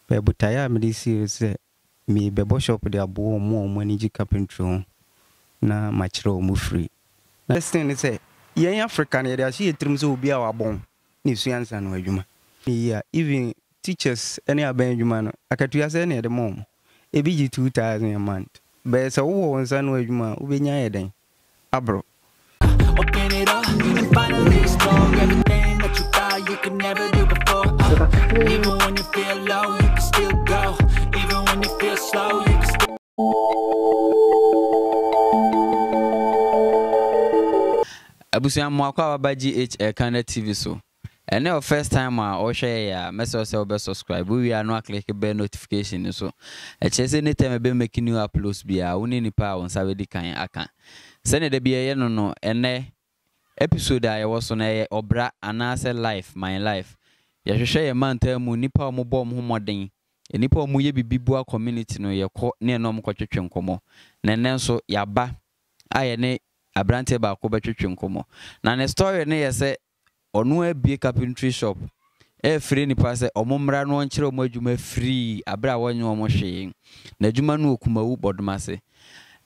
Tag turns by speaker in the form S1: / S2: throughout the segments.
S1: But butaya me this is me bebo shop de abo mo money carpentry na machiro mu free. Next thing is say yen African there she trim so obi a wabon ni suansa no adwuma. Yeah, even teachers any aban adwuma no akatua say na de mom. Ebi gi 2000 a month. But so wo nsa no adwuma ubenya yeden. Abro.
S2: Open it up and finally explore everything that you thought you could never do before. Even when you feel low, you can still go. Even when you feel slow, you can still.
S3: Abusia mwakwa baba GH Canada TV so. And now first time I share ya message say subscribe. We are no click bell notification so. E chese anytime be making new uploads bia woni nipa won sabe di kan aka. Sene de bia ye no ene episode I was on a obra anase life my life. Ya hwehwe ye manta mu nipa o mo bom ho moden. Nipa o mo ye bibibua community no ye ko ne no mo kwetwetwe nkomo. Na nenso ya ba aye ne abrante ba ko betwetwe nkomo. Na ne story ne ye se onu abie carpentry shop free nipa se omomra no nkyere omo adwuma free abra wonye omo hwe na adwuma no Kumawu Bodomase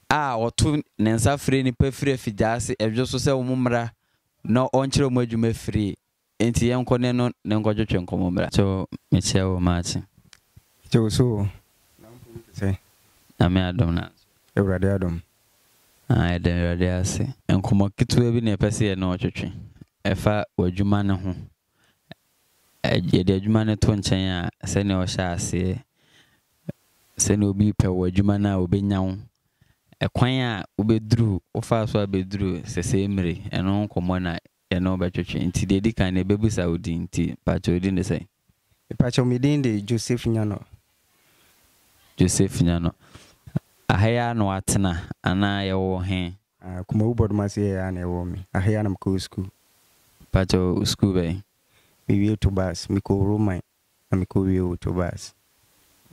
S3: otu nensa free nipa free afidase edwo so se omomra no onkyere omo adwuma free enti yenkone no ne nkotwetwe nkomomra so meche wo machi
S1: so say
S3: na me adom na
S1: Ewrade adom
S3: ede ase enkomo kitu bi na pese ye no otwetwe efa wadwuma ne ho de adwuma ne to nchen a se ne o sha ase se ne obi pe wadwuma na obenyawo ekwan a obedru ofa so abedru sese emre eno nkomo na eno betwetwe nti de di kan ne bebusa odi nti pacho odi ne sei
S1: pacho midin de Joseph Nyano
S3: ahaya no atena ana ye wo he
S1: Kumawu Bodomase ya na wo mi ahaya na mko school
S3: pacho school be
S1: mi wie to bus mi ko Roman na mi ko wie to bus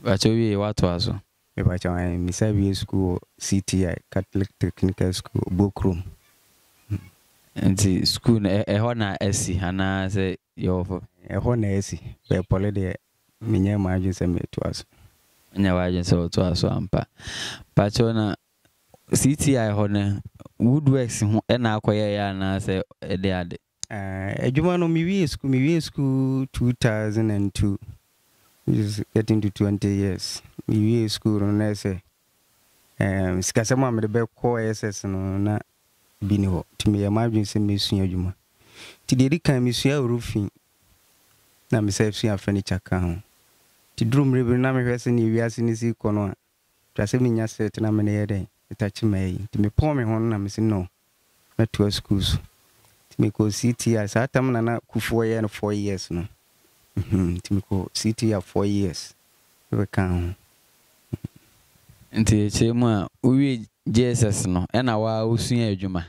S3: pacho wie watu aso
S1: me pacho mi sa wie school CTI Catholic Technical School Bokrum
S3: nti school ho na esi ana se yo fo
S1: ho na esi be pole de mi nya ma adwin se me to aso
S3: nya wa adwin se to aso ampa pacho na CTI ho na woodworks ho na akoye ya na se de ade
S1: adwuma no mi wie school 2002 which is getting to 20 years mi wie school no na se sikasema me de be ko SS no na bini ho timi ya madwin se mesua adwuma ti de kan mesua roofing na me se sua furniture ka ho ti drum rebe na me hwese ne wiase ni si kono a twase me nya set na me ne yede itachi mai ti me pon me ho na me se no na to schools me ko CTI sa tam na kufuo ye no 4 years no me ko CTI 4 years we kan
S3: nti chemu a uwi Jesus no na wa usua adwuma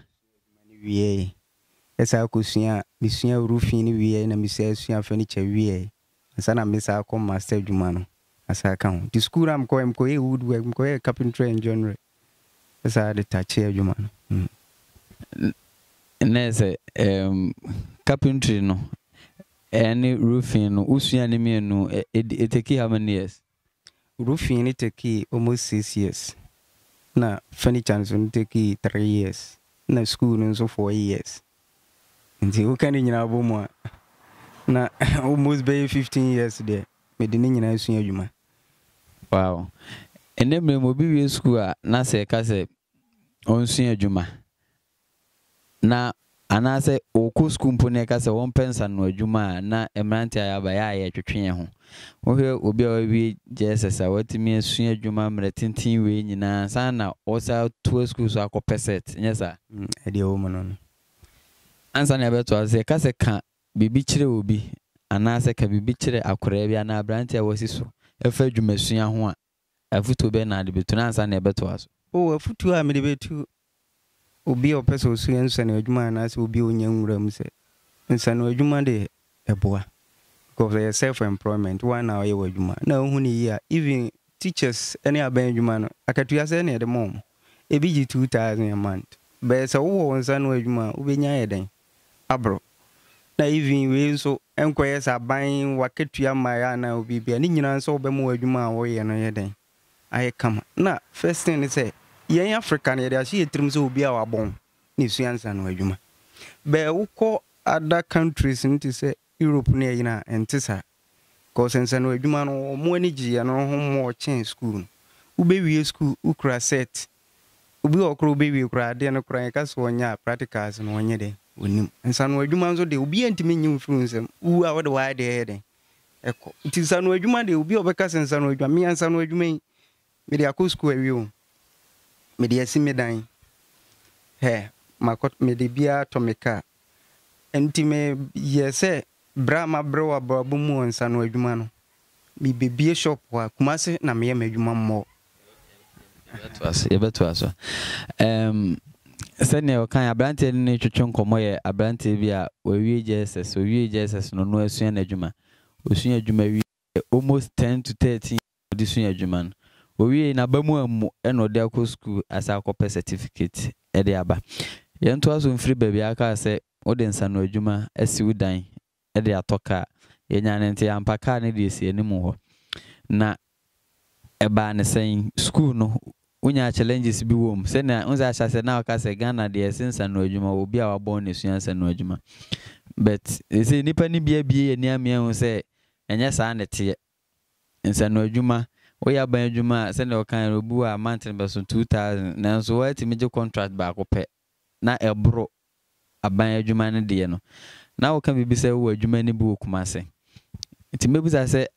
S1: wie esa ko sua misua roofing ni wie na misua sua furniture wie asa na misa ko master adwuma no asa kan di school am ko woodwork ko carpentry and joinery esa de touch adwuma no
S3: nese carpentry no any roofing no usua ne me no it take how many years
S1: roofing it take almost 6 years na furniture so take 3 years na school no so 4 years nti o kan nyina bomo na almost be 15 years there me de nyina usua adwuma
S3: wow enemre mo bi we school a na se ka se onsua adwuma na anase oku school mpone ka se won pensa no adwuma na emrante ayaba ya ye twetwe ho wo hwe obi a wi Jesus a watimi asua adwuma mre tintin we nyina sana osa to school so akopeset nyesa
S1: e de o mo no
S3: ansa na beto ase ka se ka bibi kire obi anase ka bibi kire akora bia na abrante a wasiso efa adwuma sua ho a afuto be na de beto na ansa na beto aso
S1: afuto a me de betu obi o pese osu ensa na adwuma na se obi onya nwuram se ensa na adwuma de eboa because self employment one na ye adwuma na hu ni ya even teachers any aban adwuma no akatua se na de mom ebi gi 2000 a month be se wo wonsa na adwuma obenya ye den abro na even we so enkoye sa ban waketua maya na obi bia ni nyina so obemu adwuma a wo ye no ye den aye kama na first thing is say yen Africa na ye da she etrim so obi a wabon ni suansa no adwuma be wo other countries nti say Europe na yina entisa ko sense no adwuma no mo ani giye no ho mo chen school ube wie school ukra set ubi okro ube wie ukra de no kra ka so nya practicals no onye de onim ensa no adwuma nso de ubi antimi nyim frunsem u a wode wa de de eko nti sa no adwuma de ubi obeka sensa no adwuma me ansa no adwuma me de akọ school awie o me de asime dan makot me de bia tomeka enti me yese brama brewa babu mu ansa no adwuma no me bebie shop wa Kumase na me yem adwuma mo
S3: beto aso sene o kan abrante ni twetwe nkomo ye abrante bi a owie JSS no no asua na adwuma osua adwuma wi almost 10 to 13 odi sua adwuma no owie na bamu amu e no de akọ school asa akọ certificate e de aba ye nto aso mfiri baabi aka se o de nsa no adwuma asi udan e de atoka ye nya ne nte ampaka ne de esi enimu ho na eba ne sen school no unya challenges bi wom se na unza achase na aka se Ghana de esensa no adwuma obi a wabon ne suansa no adwuma but se nipa ni bia bia ni amia hu se enye sa na te ensa no adwuma oya ban adwuma se na okan obu a mountain beso 2000 na so what meje contract ba akopɛ na ebro aban adwuma ne de no na okan bibi se wo adwuma ni bi wo Kumase nti mebuza se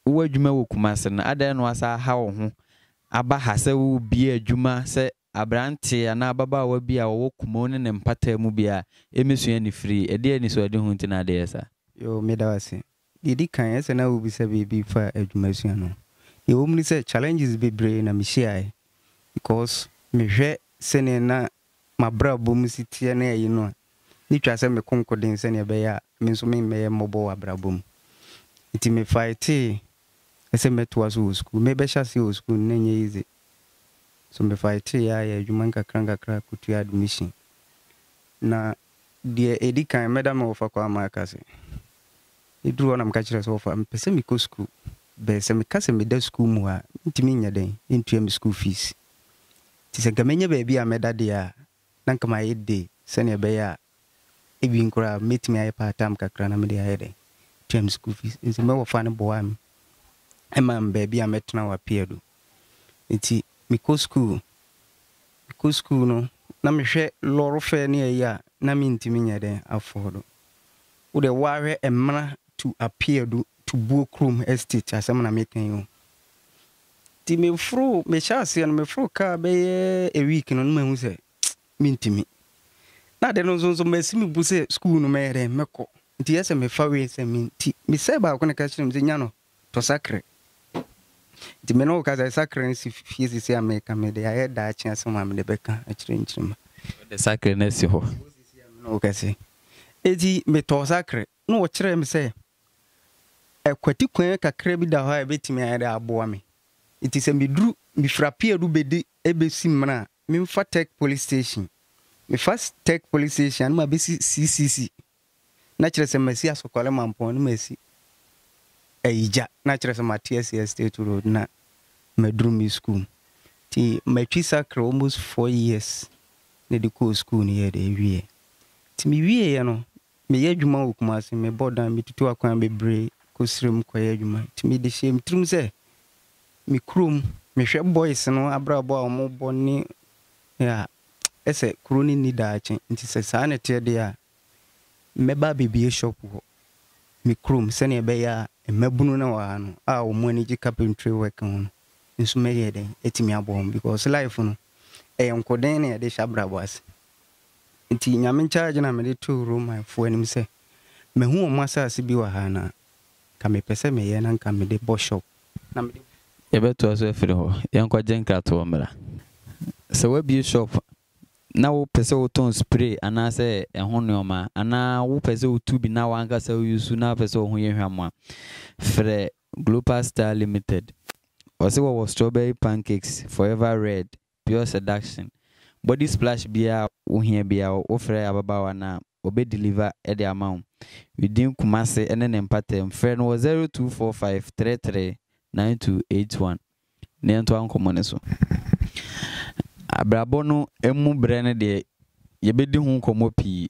S3: wo adwuma wo Kumase na adan no asa ha wo ho aba hase wo bi adwuma se abrante ana baba wa bi a wo Kumawu ne mpata mu bi a emisua ni free e de ani so ade hu ntina de yesa
S1: yo medawase didi kan ese na wo bi se bi fa adwuma sua no e wo mu se challenges be bre na me share because me hwe sene na mabra bom sitie na yi no ni twa se me konkoden sene be ya me so me me mobo abrabom iti me fight ese meto aso school me be shase o school na nye easy so me fight ya adwuma nkakra kutu admission na die edikan medam ofa kwa makase idru na mkachira so ofa mpese mi ko school be se me kase me da school mu a ntimi nya den ntua me school fees ti se gamenya ba bia meda de a nanka ma yede sene be ya ebi nkura metimi aye part time kakra na me de aye den tua school fees nse me wo fa ne bo am ema baby ametna wa piedu nti miko school no na mehwe loro fe ne ya na mintimi nya den afodo wo de wahwe emra to appeared to Bokrum estate asem na mekan yo ti me fro me chase no me fro ka be a week no ma hu se mintimi na de no zonzo masimi bu se school no mere meko nti yese me fa we se minti me se ba ko ne ka chirim se nya no to sacre ti me no ka za sacre si fiesi se ameka me de aye da chi asem ma me de beka a chirim chirim
S3: the sacre na si ho
S1: no ka se eti me to sacre no wo kire me se ekwati kwan kakra bi da ho a betimi aye da aboa me iti se me dru mi frapie du bedi ebesi mra me mfa tech police station me first tech police station ma be CCC na kire se masi asokole mampon na masi eija na kire se Matias State Road na medru mi school ti matwi sacre almost 4 years na de ko school ni ye de wie ti mi wie ye no me ye adwuma wo Kumase me bodan me tutu akwan bebre ko srem ko ye adwuma ti mi de shem trum se mi krum me hwe boys no abrabo a mo boni ya ese kroni ni daache nti se sa na te de ya meba bibie shop ho mi krum se ne be ya mabunu na wa no a o mo ni carpentry work no nso me ye den etimi abom because life no e nkoden na de shabrabo as nti nyame charge na me de to room my phone nim se me hu o masase bi wa ha na ka me pese me ye na nka me de bo shop na me
S3: yebeto aso efiri ho yenkwa jenka to mra se we bi shop na wo pese wo ton spray ana se ehon neoma ana wo pese wo tubi na wanka se wo use na pese wo ho yehwamwa fre Global Star Limited o se wo strawberry pancakes forever red pure seduction body splash bia wo hia bia wo fre ababawa na obe deliver the amount within Kumase and then empatem friend was 0245339281 Nento ankomone so abrabo no emu brene de yebedi hu komo pii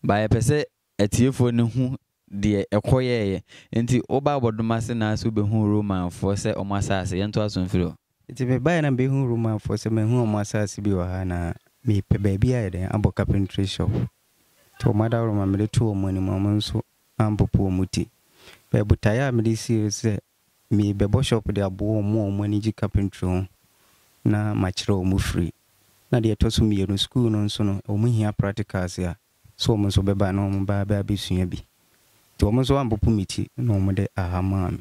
S3: ba ye pese etiefo ne hu de ekoyeye enti oba Bodomase na so be hu Roman for se omasase yento asonfiro
S1: iti me ba na be hu Roman for se me hu omasase bi wa na me pe ba bi aye den abo carpentry shop to mada Roman me to omani mama nso ampopo omuti be butaya me de si se me be bo shop de abo omo omani ji carpentry na machiro omu free na de to so me no school no nso no omu hia practicals ya so omo so be ba na omo ba ba bisua bi to omo so ampopo miti na omo de ahama me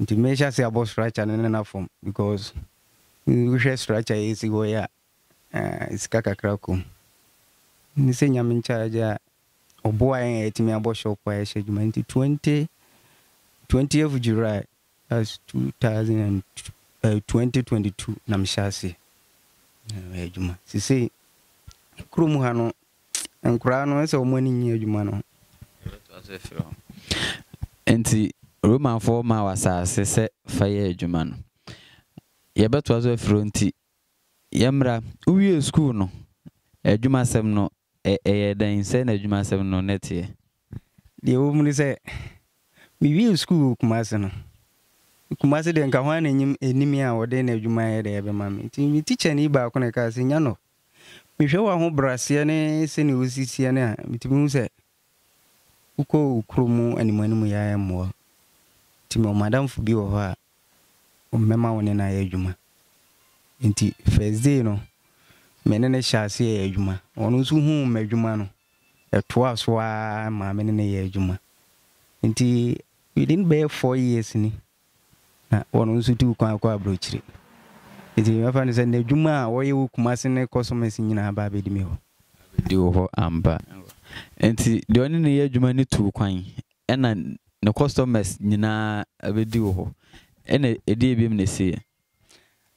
S1: nti me sha se abo structure na form because we share structure is go ya iska kakra kom ni se nyame nchaja obo ayen etimi abo shop ya she juma nti 20th of July as 2022 na mshasi juma sisi krumu hano enkura no ese omani nyi juma no
S3: enti Roman for ma wasase se faye juma no yebeto azo fronti yemra uwie school no adwuma sem no dan se na adwuma sem no netie
S1: de wo mu se mi wie school Kumase no Kumase de nka hwa na enim a wode na adwuma ye de be ma me ti mi teacher ni ba ko na ka se nya no mi hwe wa ho brase ne se ne osisi ne a mi ti mu se uko ukrumu animanimu ya mo ti mo madam fu bi wo ha o mema woni na ya adwuma nti first day no menene hyase ya adwuma ono nso hu madwuma no eto aso a ma menene ya adwuma nti within be 4 years ni na ono nso tu kwa abrochiri nti mafa ne se na adwuma a wo ye wo Kumase ne customers nyina ba be di me ho
S3: di ho amba nti de oni ne ya adwuma ni tu kwan ena ne customers nyina abedi ho ena edi ebiem ne se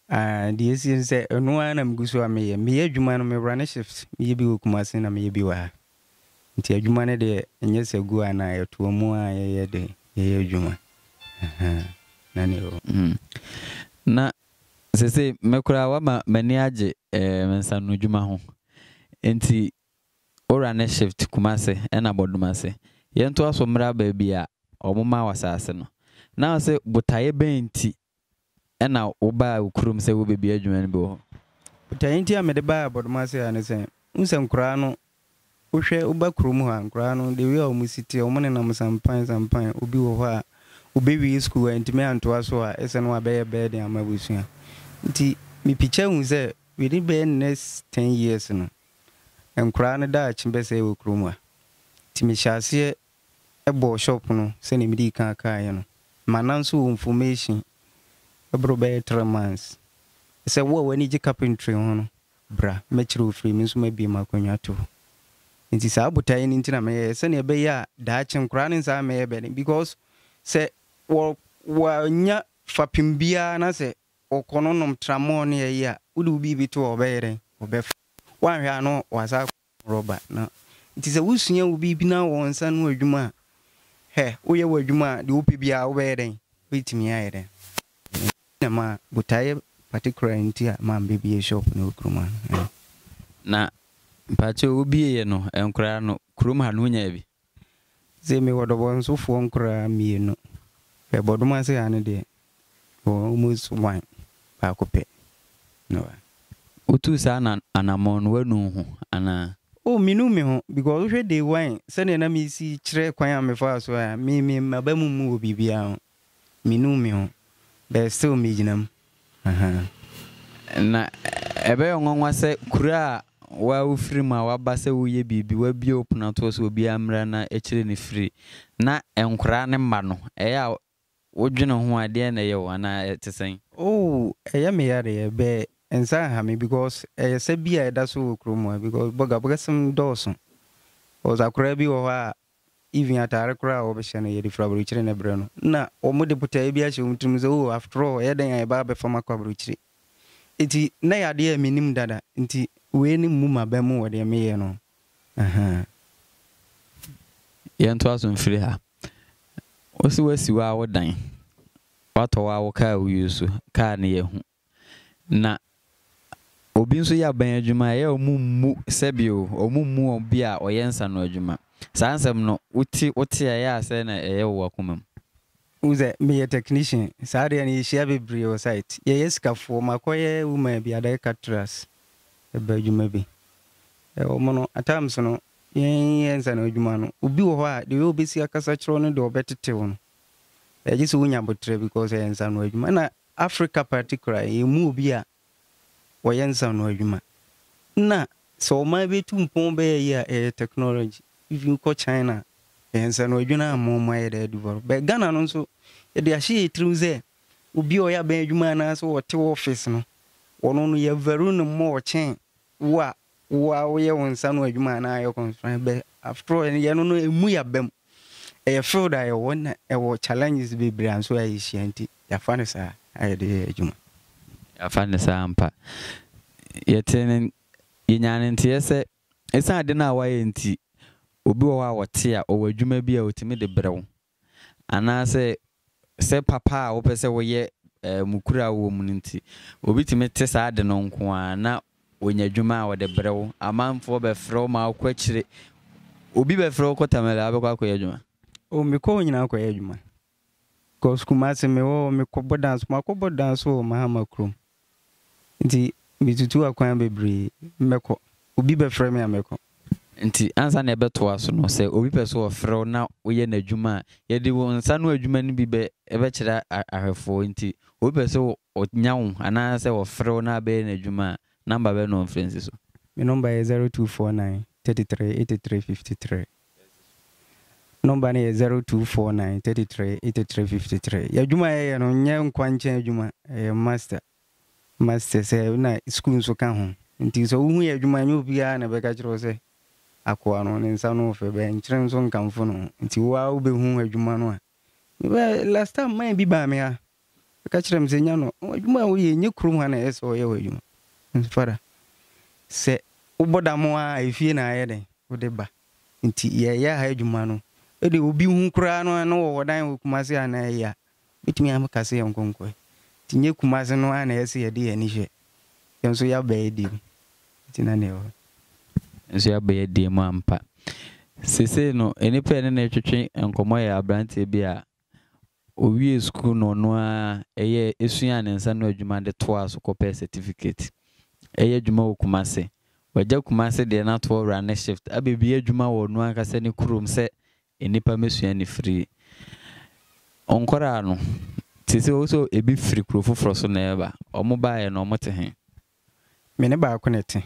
S1: the esi say no ana mguso ameye me adwuma no me run shift me bi wo Kumase na me bi wa nti adwuma ne de enye se gu ana yeto mu a ye de ye adwuma na ne o
S3: na se mekura wa ma mani age mensa no adwuma ho nti o run shift Kumase na Bodomase yento aso mra ba bia omuma wasase no na se butaye benti ena oba ukurum se wo bebi adwuma ne bo
S1: butaye nti amede ba Bodomase ya ne se unse nkura no wohwe oba kurum ha nkura no de we o musiti o mone na musampan obi wo ho a obewi school enti me anto aso a ese no abeye bed amabusua nti mi picture hu se we dey be next 10 years no nkura no da chimbe se wo kurum a ti mi hyase ebo shop no se ne mi di kan ya no mananso information ebro be 3 months se wo wani ji carpentry hono bra mechiro free mi so mabi makonwa to nti sa butaye ni ntina me se ne be ya da chinkura ni sa me be because se wo nya fapimbia na se okononom tramo ne ya udu bibi to obere obe wanhwe ano wasa roba na nti se wusunya ubi na wonsa no adwuma he wo ye wadwuma de upi bia wo be den witimi ayere ma butaye particular ntia ma mbibie shop no kuruma
S3: na mpacho obie no enkura no kuruma no nya bi
S1: ze me wodobon so fo nkura mienu e Bodomase ane de almost one ba kope no
S3: utu sa na anamon wanu ho ana
S1: oh minu me ho because we dey wine se na mi si kire kwan amefa so a mi mabamu mu obibia minu me ho be still me ginam
S3: na ebe onwanwa se kura wa ufrima wa base wo ye bibi wa bi open to so obi amra na ekire ne free na enkura ne mma no eya wodwene ho ade na ye wana etesen
S1: oh eya me yare be ensa ha me because se bia eda so okromo because boga some doso o za kura bi wo ha even atare kura o be shane ye di frabro kire ne bre no na o mo de puta bi a che mutum ze oh after all ye den ya ba be fama kwabro kire enti na ya de minim dada enti we ni mu mabam wo de me ye no
S3: Yento aso mfiri ha. Osi wasi wa wodan. Wato wa wo car wo use car ne yehu. Na obi nso ya ban adwuma ye omummu sebio omummu obi a oyensa no adwuma. Sansem no uti ya ase na eye wo akomam.
S1: Uze me technician sare ani share bebre o site. Ye yesikafo makoye woman bi adai catras. Eba adwuma bi. Omono atams no yensa no adwuma no. Obi wo ho a de obi si akasa kiro no de obetete wo no. Just wunya botre because yensa no adwuma na Africa particular emu obi a yensa no adwuma. Na so ma be tumpon be ya technology. If you go China yensa no adwuma mo ya de develop. Be Ghana no so e de ahye triu ze obi o ya ban adwuma na so wote office no. Wono no ye veru no mo chen wa ye wonsa no adwuma na ayo constraint be after all ye no emu ya bem. E feel that you want challenges be brand so I shanty. Ya fane sa I de adwuma.
S3: Ya fane sa ampa. Yetenen yinyane ntie se esa ade na wa yenti obi wo wa wote a o adwuma bi a otimi de brew. Ana se papa a wo pese wo ye mukura wo mu nti obi timi te sa ade no nko a na onya adwuma a wo de brew amanfo be frɛ ma akwa kire obi be frɛ ko tamela abekwa akwa adwuma.
S1: O me ko nyina akwa adwuma. Cause Kumasi me wo me kobo dance o mahama krom. Nti mitutu akwan bebre meko obi be frɛ me ameko.
S3: Nti ansa na ebeto aso no se obi pese wo frɛ na wo ye na adwuma ye de wo nsa no adwuma ni bi be ebe kira ahwefo nti obi pese wo nyawo ana se wo frɛ na be na adwuma number be no friends so.
S1: My number is 0249 33 83 53. Number is 0249 33 83 53. Ya juma ye no nye nkwanche juma master say na school so ka ho. Nti so hu ya juma nyu bia na be ka kiro se akwa no nsa no fe be nkyere so nkamfo no. Nti wa wo be hu adwuma no a. Last time man bi ba me ha. Ka kire m se nya no adwuma wo ye nye krum ha na eso ye adwuma. Fara se ubodamo a efie na ayede wo de ba. Nti ye ya ha adwuma no ede obi hu kura no wo wodan Kumasi ana ya bitimi am kase yankonko tinye Kumasi no ana yesi ye de ani hwe yenso ya ba edi tina ne wo
S3: enso ya ba edi mu ampa sese no enipa ne na twetwe enkomo ya abrante bi a owie school no a eye esua ne nsa no adwuma de to aso kopɛ certificate eye adwuma wo Kumasi wagya Kumasi de na to run shift abebi adwuma wo no ankasa ne kurom se enipa mesua ni free onkora no tese also ebi free krofofro so na eba omo baaye no omo te hen
S1: me ne ba connect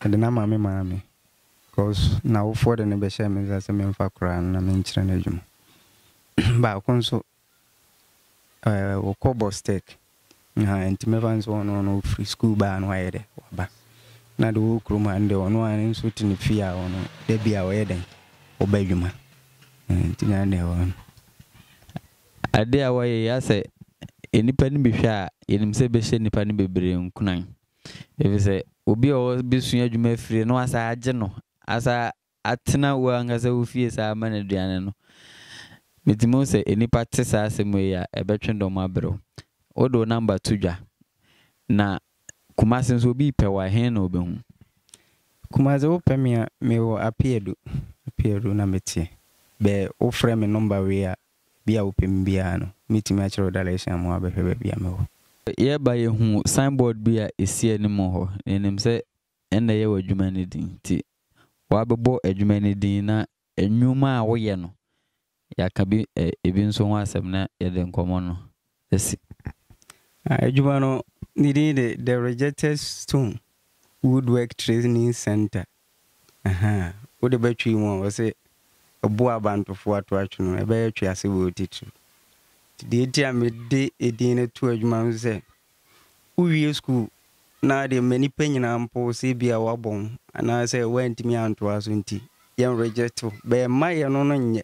S1: de na maame cause na wo for de ne be share me za se me mfa kra na me nkyere na adwuma ba konso wo kobo stake na ntime fans no free school ba no ayede ba na de wo krom ande ono an so tini fia ono de bia wo yeden oba adwuma tina ne won ade a waye
S3: ya se enipa ni behwe a enim se be hye nipa ni bebre nkunan ebi se obi o besua adwuma free no asa age no asa atena wo angasa wo fie sa ma na duane no metimo se enipa te sa asemo ya ebetwe ndo ma bro odo number 2 dwa na Kumasi nso obi pe wa hen na obehu
S1: Kumasi wo pe me wo apiedu na metie be o frame me number we a bia opem bia no mitimi a kire dalation mo abehwe bia me ho
S3: ye ba ye hu signboard bia esi anim ho enim se enne ye wadwuma ne din ti wa bebo adwuma ne din na enwuma a wo ye no ya ka bi ebi nso ho asem na ye de nkomo no esi
S1: adwuma no ni din the rejected stone woodwork training center wo de batwi mu o se obo abantofo ato atwe no ebe yetwe ase wo titu de dia me de edin na tu adwuma no se uwie school na de many penyina mpo se bia wabon ana se wantimi anto aso nti yen reject be maye no no nye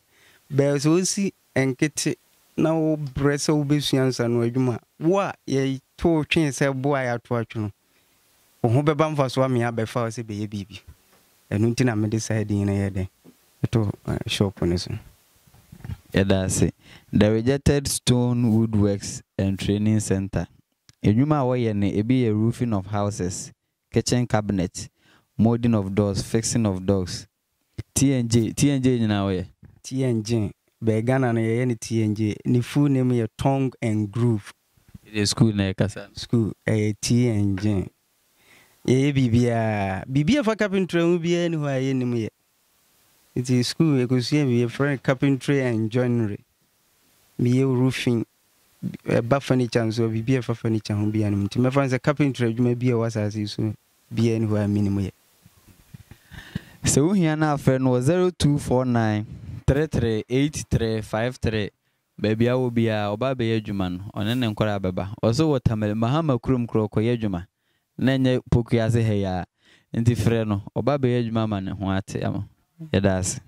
S1: be so si enkete na wo brese wo besuansa no adwuma wo ye to twen se bo aya to atwe no wo ho beba mfa so ame abefa se be ye bibi enu nti na me decide yin na ye de to shop no so
S3: that's it. The Rejected Stone Woodworks and Training Center. Ejuma waye ne ebi a roofing of houses, kitchen cabinet, molding of doors, fixing of doors. TNJ na waye.
S1: TNJ. Begana na ye ni TNJ. Ni full name ye Tongue and Groove.
S3: It is school na kasa.
S1: School TNJ. Ye bibia for carpentry mu bia ni ho aye ni mu ye. It is school e go see me friend carpentry and joinery. Me roofing ba furniture so bibia for furniture ho bia ni mu. Me fa say carpentry adwuma bia wasase so bia ni ho a minimum ye.
S3: So we here na friend no 0249 338353. Baby I will be a oba be adwuma no one ne nkora beba. Also watermelon mahama krom kroko ye adwuma. Nenye poku ase he ya. Nti frɛ no oba be adwuma ma ne ho ate ama. Yedase.